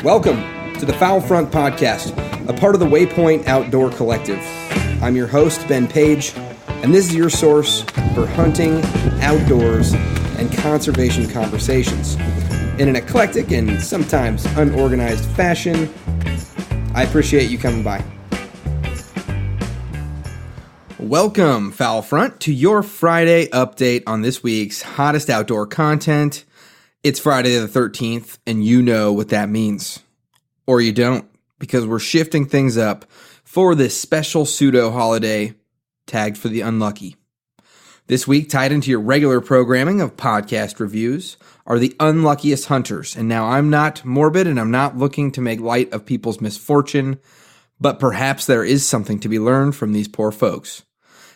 Welcome to the Foul Front Podcast, a part of the Waypoint Outdoor Collective. I'm your host, Ben Page, and this is your source for hunting, outdoors, and conservation conversations. In an eclectic and sometimes unorganized fashion, I appreciate you coming by. Welcome, Foul Front, to your Friday update on this week's hottest outdoor content. It's Friday the 13th, and you know what that means. Or you don't, because we're shifting things up for this special pseudo-holiday tagged for the unlucky. This week, tied into your regular programming of podcast reviews, are the unluckiest hunters. And now I'm not morbid, and I'm not looking to make light of people's misfortune, but perhaps there is something to be learned from these poor folks.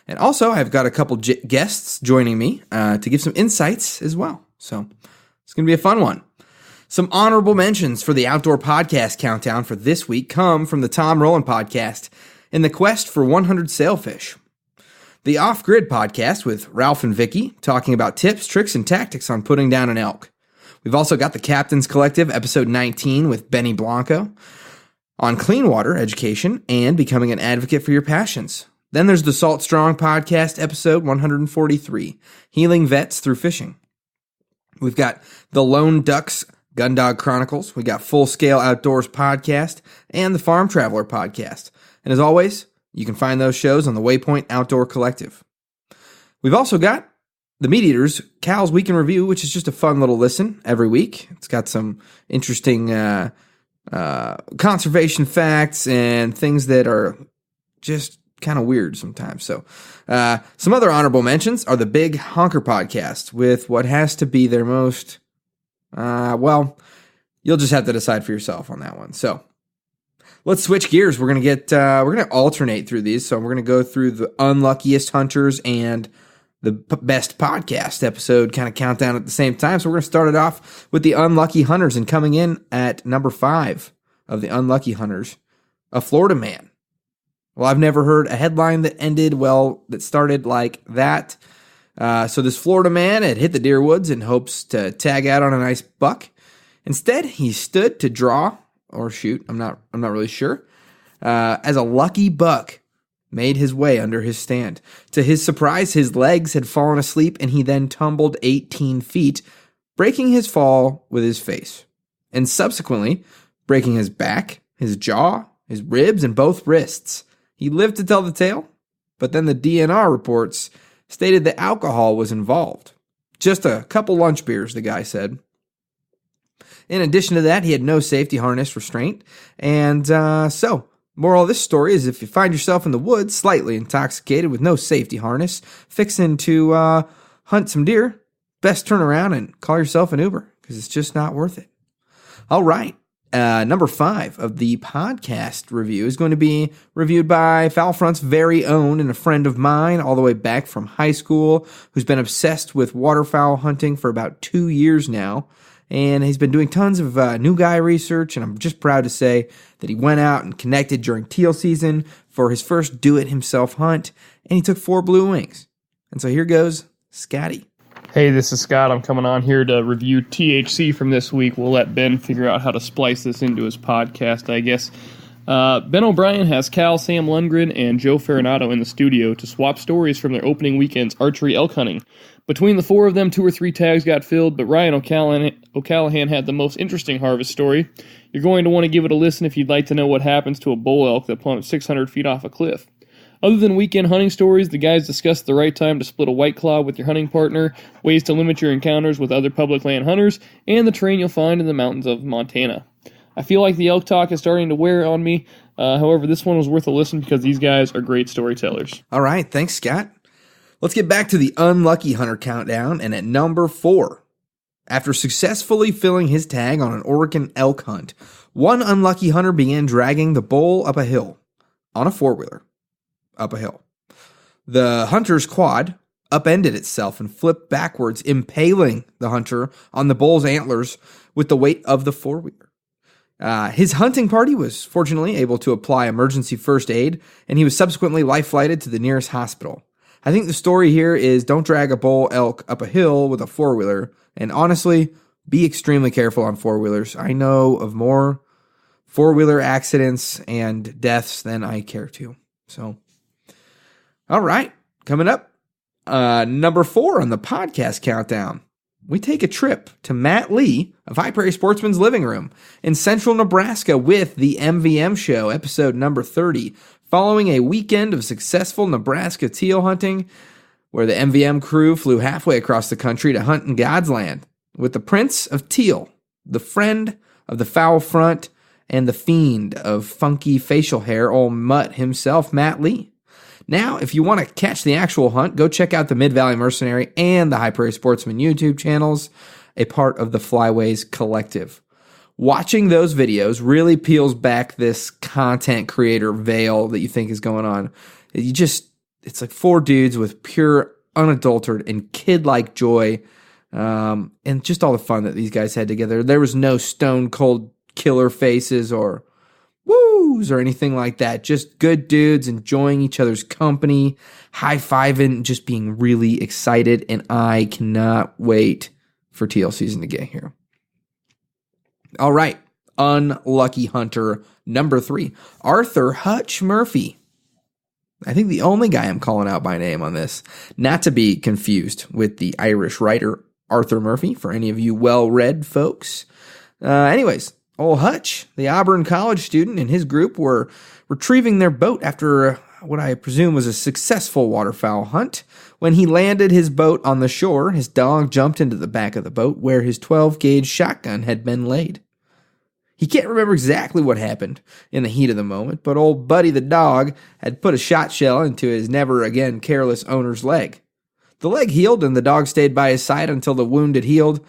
And also, I've got a couple guests joining me to give some insights as well. So it's going to be a fun one. Some honorable mentions for the Outdoor Podcast Countdown for this week come from the Tom Rowland Podcast in the quest for 100 sailfish. The Off Grid Podcast with Ralph and Vicky talking about tips, tricks, and tactics on putting down an elk. We've also got the Captain's Collective, episode 19 with Benny Blanco on clean water education and becoming an advocate for your passions. Then there's the Salt Strong Podcast, episode 143, Healing Vets Through Fishing. We've got the Lone Ducks Gundog Chronicles. We got Full Scale Outdoors Podcast and the Farm Traveler Podcast. And as always, you can find those shows on the Waypoint Outdoor Collective. We've also got the Meat Eaters, Cal's Week in Review, which is just a fun little listen every week. It's got some interesting conservation facts and things that are just kind of weird sometimes. So some other honorable mentions are the Big Honker Podcast with what has to be their most, you'll just have to decide for yourself on that one. So let's switch gears. We're going to alternate through these. So we're going to go through the unluckiest hunters and the best podcast episode kind of countdown at the same time. So we're going to start it off with the unlucky hunters, and coming in at number 5 of the unlucky hunters, a Florida man. Well, I've never heard a headline that started like that. So this Florida man had hit the deer woods in hopes to tag out on a nice buck. Instead, he stood to draw or shoot. I'm not really sure. As a lucky buck made his way under his stand. To his surprise, his legs had fallen asleep, and he then tumbled 18 feet, breaking his fall with his face, and subsequently breaking his back, his jaw, his ribs, and both wrists. He lived to tell the tale, but then the DNR reports stated that alcohol was involved. Just a couple lunch beers, the guy said. In addition to that, he had no safety harness restraint. And so, moral of this story is if you find yourself in the woods slightly intoxicated with no safety harness, fixing to hunt some deer, best turn around and call yourself an Uber, because it's just not worth it. All right. Number 5 of the podcast review is going to be reviewed by Foul Front's very own and a friend of mine all the way back from high school, who's been obsessed with waterfowl hunting for about 2 years now. And he's been doing tons of new guy research, and I'm just proud to say that he went out and connected during teal season for his first do-it-himself hunt, and he took 4 blue wings. And so here goes Scotty. Hey, this is Scott. I'm coming on here to review THC from this week. We'll let Ben figure out how to splice this into his podcast, I guess. Ben O'Brien has Cal, Sam Lundgren, and Joe Ferranato in the studio to swap stories from their opening weekend's archery elk hunting. Between the 4 of them, 2 or 3 tags got filled, but Ryan O'Callahan had the most interesting harvest story. You're going to want to give it a listen if you'd like to know what happens to a bull elk that plummets 600 feet off a cliff. Other than weekend hunting stories, the guys discuss the right time to split a White Claw with your hunting partner, ways to limit your encounters with other public land hunters, and the terrain you'll find in the mountains of Montana. I feel like the elk talk is starting to wear on me. However, this one was worth a listen because these guys are great storytellers. All right, thanks, Scott. Let's get back to the unlucky hunter countdown, and at number 4, after successfully filling his tag on an Oregon elk hunt, one unlucky hunter began dragging the bull up a hill on a four-wheeler. Up a hill. The hunter's quad upended itself and flipped backwards, impaling the hunter on the bull's antlers with the weight of the four-wheeler. His hunting party was fortunately able to apply emergency first aid, and he was subsequently life-flighted to the nearest hospital. I think the story here is don't drag a bull elk up a hill with a four-wheeler, and honestly, be extremely careful on four-wheelers. I know of more four-wheeler accidents and deaths than I care to. So, all right, coming up, number 4 on the podcast countdown. We take a trip to Matt Lee of High Prairie Sportsman's Living Room in central Nebraska with the MVM Show, episode number 30, following a weekend of successful Nebraska teal hunting, where the MVM crew flew halfway across the country to hunt in God's land with the Prince of Teal, the friend of the foul front, and the fiend of funky facial hair, old mutt himself, Matt Lee. Now, if you want to catch the actual hunt, go check out the Mid-Valley Mercenary and the High Prairie Sportsman YouTube channels, a part of the Flyways Collective. Watching those videos really peels back this content creator veil that you think is going on. It's like 4 dudes with pure, unadulterated, and kid-like joy, and just all the fun that these guys had together. There was no stone-cold killer faces or woos or anything like that. Just good dudes enjoying each other's company, high-fiving, just being really excited, and I cannot wait for teal season to get here. All right, unlucky hunter number 3, Arthur Hutch Murphy. I think the only guy I'm calling out by name on this, not to be confused with the Irish writer Arthur Murphy, for any of you well-read folks. Anyways, old Hutch, the Auburn College student, and his group were retrieving their boat after what I presume was a successful waterfowl hunt. When he landed his boat on the shore, his dog jumped into the back of the boat where his 12-gauge shotgun had been laid. He can't remember exactly what happened in the heat of the moment, but old Buddy the dog had put a shot shell into his never-again careless owner's leg. The leg healed, and the dog stayed by his side until the wound had healed.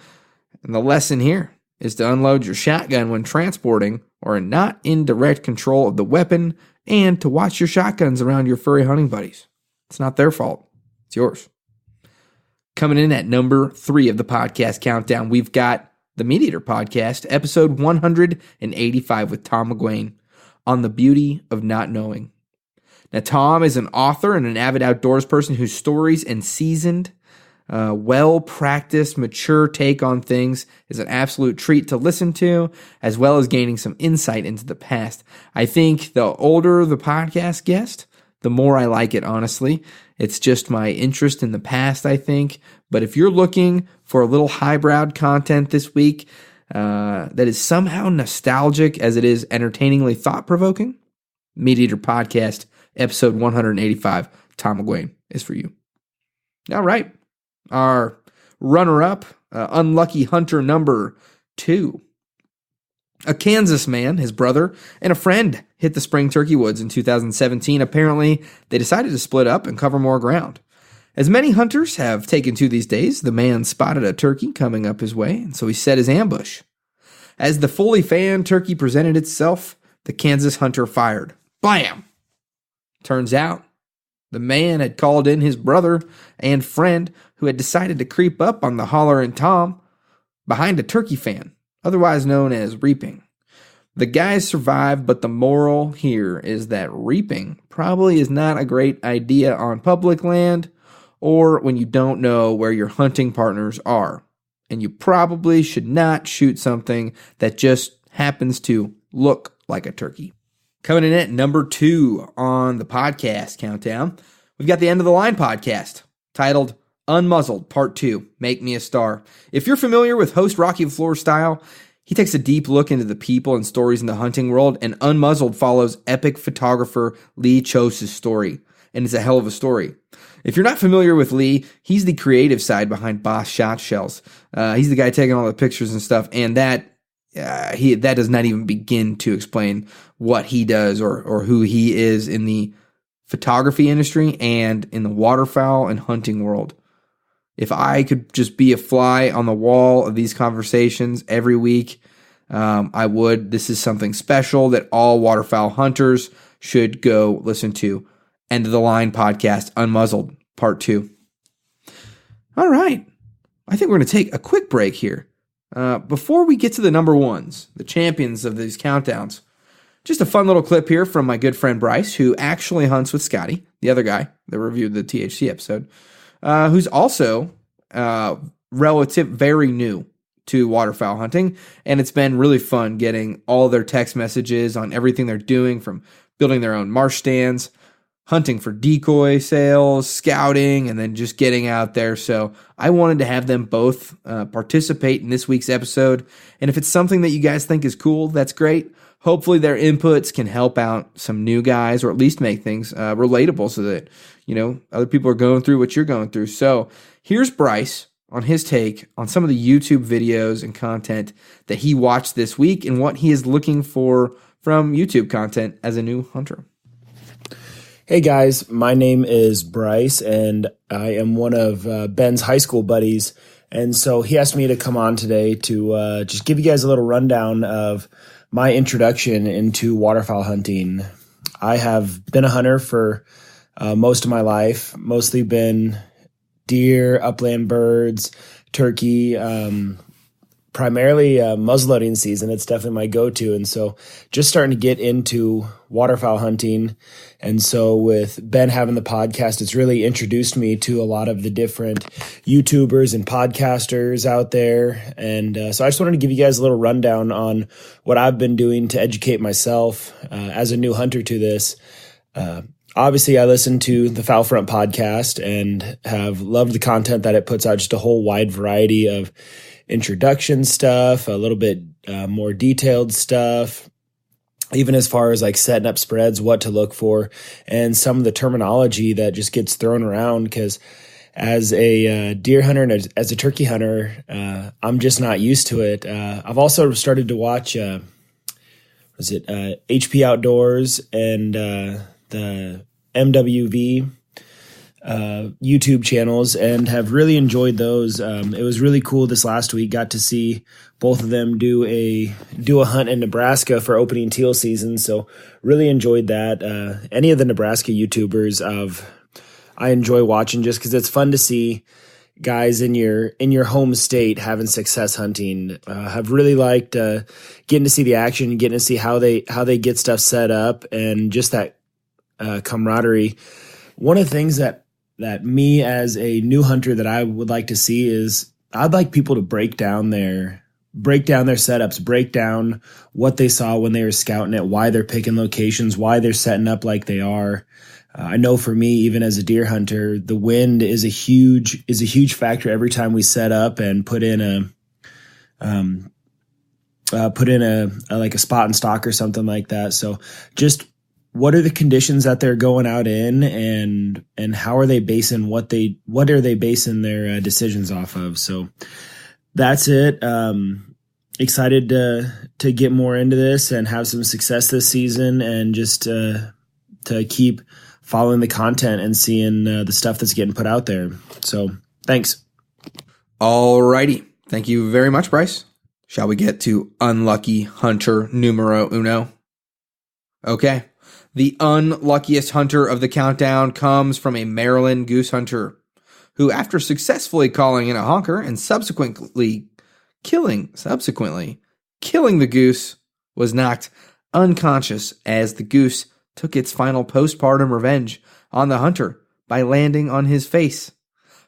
And the lesson here is to unload your shotgun when transporting or not in direct control of the weapon, and to watch your shotguns around your furry hunting buddies. It's not their fault. It's yours. Coming in at number 3 of the podcast countdown, we've got the Meat Eater Podcast, episode 185 with Tom McGuane on the beauty of not knowing. Now, Tom is an author and an avid outdoors person whose stories and seasoned, well-practiced, mature take on things is an absolute treat to listen to, as well as gaining some insight into the past. I think the older the podcast guest, the more I like it, honestly. It's just my interest in the past, I think. But if you're looking for a little highbrow content this week that is somehow nostalgic as it is entertainingly thought-provoking, Meat Eater Podcast, episode 185, Tom McGuane, is for you. All right. Our runner-up, unlucky hunter number 2. A Kansas man, his brother, and a friend hit the spring turkey woods in 2017. Apparently, they decided to split up and cover more ground. As many hunters have taken to these days, the man spotted a turkey coming up his way, and so he set his ambush. As the fully fanned turkey presented itself, the Kansas hunter fired. Blam! Turns out, the man had called in his brother and friend who had decided to creep up on the Holler & Tom behind a turkey fan, otherwise known as reaping. The guys survived, but the moral here is that reaping probably is not a great idea on public land or when you don't know where your hunting partners are. And you probably should not shoot something that just happens to look like a turkey. Coming in at number 2 on the podcast countdown, we've got the End of the Line podcast, titled Unmuzzled Part 2, Make Me a Star. If you're familiar with host Rocky LaFleur's style, he takes a deep look into the people and stories in the hunting world, and Unmuzzled follows epic photographer Lee Chose's story, and it's a hell of a story. If you're not familiar with Lee, he's the creative side behind Boss Shot Shells. He's the guy taking all the pictures and stuff, and that does not even begin to explain what he does or who he is in the photography industry and in the waterfowl and hunting world. If I could just be a fly on the wall of these conversations every week, I would. This is something special that all waterfowl hunters should go listen to. End of the Line podcast, Unmuzzled, Part 2. All right. I think we're going to take a quick break here. Before we get to the number ones, the champions of these countdowns, just a fun little clip here from my good friend Bryce, who actually hunts with Scotty, the other guy that reviewed the THC episode, who's also very new to waterfowl hunting, and it's been really fun getting all their text messages on everything they're doing, from building their own marsh stands, hunting for decoy sales, scouting, and then just getting out there. So I wanted to have them both participate in this week's episode, and if it's something that you guys think is cool, that's great. Hopefully their inputs can help out some new guys, or at least make things relatable so that, other people are going through what you're going through. So here's Bryce on his take on some of the YouTube videos and content that he watched this week and what he is looking for from YouTube content as a new hunter. Hey guys, my name is Bryce, and I am one of Ben's high school buddies. And so he asked me to come on today to just give you guys a little rundown of my introduction into waterfowl hunting. I have been a hunter for most of my life, mostly been deer, upland birds, turkey, primarily muzzleloading season. It's definitely my go-to. And so just starting to get into waterfowl hunting. And so with Ben having the podcast, it's really introduced me to a lot of the different YouTubers and podcasters out there. And so I just wanted to give you guys a little rundown on what I've been doing to educate myself as a new hunter to this. Obviously, I listen to the Fowl Front podcast and have loved the content that it puts out, just a whole wide variety of introduction stuff, a little bit more detailed stuff, even as far as like setting up spreads, what to look for, and some of the terminology that just gets thrown around, because as a deer hunter and as a turkey hunter, I'm just not used to it. I've also started to watch, HP Outdoors and the MWV YouTube channels, and have really enjoyed those. It was really cool this last week. Got to see both of them do a hunt in Nebraska for opening teal season. So really enjoyed that. Any of the Nebraska YouTubers I enjoy watching, just because it's fun to see guys in your home state having success hunting. Have really liked getting to see the action, getting to see how they get stuff set up, and just that camaraderie. One of the things that me as a new hunter that I would like to see is I'd like people to break down their setups, break down what they saw when they were scouting it, why they're picking locations, why they're setting up like they are. I know for me, even as a deer hunter, the wind is a huge factor every time we set up and put in a spot and stock or something like that. So just what are the conditions that they're going out in, and how are they basing what are they basing their decisions off of? So that's it. Excited to get more into this and have some success this season, and just to keep following the content and seeing the stuff that's getting put out there. So thanks. All righty. Thank you very much, Bryce. Shall we get to unlucky hunter numero uno? Okay. The unluckiest hunter of the countdown comes from a Maryland goose hunter who, after successfully calling in a honker and subsequently killing the goose, was knocked unconscious as the goose took its final postpartum revenge on the hunter by landing on his face.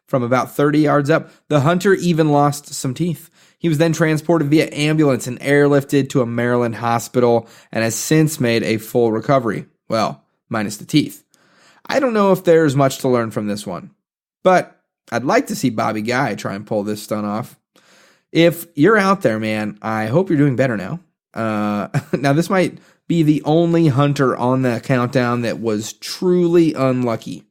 From about 30 yards up, the hunter even lost some teeth. He was then transported via ambulance and airlifted to a Maryland hospital and has since made a full recovery. Well, minus the teeth. I don't know if there's much to learn from this one, but I'd like to see Bobby Guy try and pull this stunt off. If you're out there, man, I hope you're doing better now. Now, this might be the only hunter on the countdown that was truly unlucky.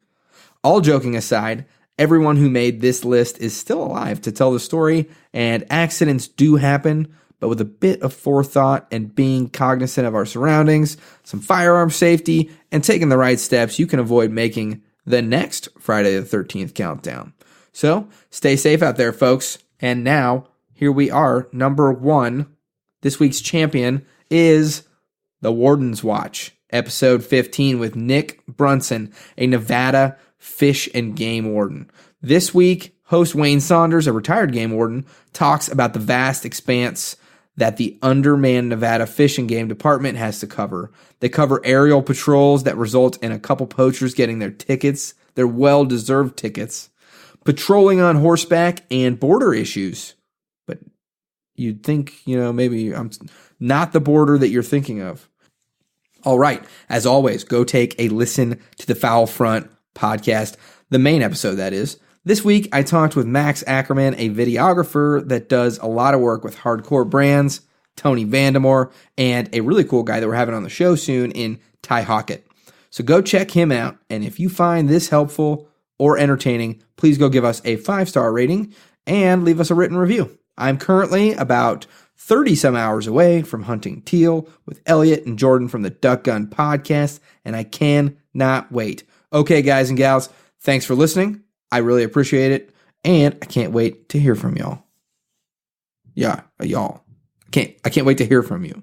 All joking aside, everyone who made this list is still alive to tell the story, and accidents do happen, but with a bit of forethought and being cognizant of our surroundings, some firearm safety, and taking the right steps, you can avoid making the next Friday the 13th countdown. So, stay safe out there, folks. And now, here we are, number 1. This week's champion is The Warden's Watch, episode 15 with Nick Brunson, a Nevada fish and game warden. This week, host Wayne Saunders, a retired game warden, talks about the vast expanse that the undermanned Nevada Fish and Game Department has to cover. They cover aerial patrols that result in a couple poachers getting their tickets, their well-deserved tickets, patrolling on horseback, and border issues. But you'd think, maybe I'm not the border that you're thinking of. All right. As always, go take a listen to the Foul Front podcast, the main episode, that is. This week, I talked with Max Ackerman, a videographer that does a lot of work with Hardcore Brands, Tony Vandemore, and a really cool guy that we're having on the show soon in Ty Hockett. So go check him out. And if you find this helpful or entertaining, please go give us a 5-star rating and leave us a written review. I'm currently about 30 some hours away from hunting teal with Elliot and Jordan from the Duck Gun podcast, and I cannot wait. Okay, guys and gals, thanks for listening. I really appreciate it, and I can't wait to hear from y'all. Yeah, y'all. I can't wait to hear from you.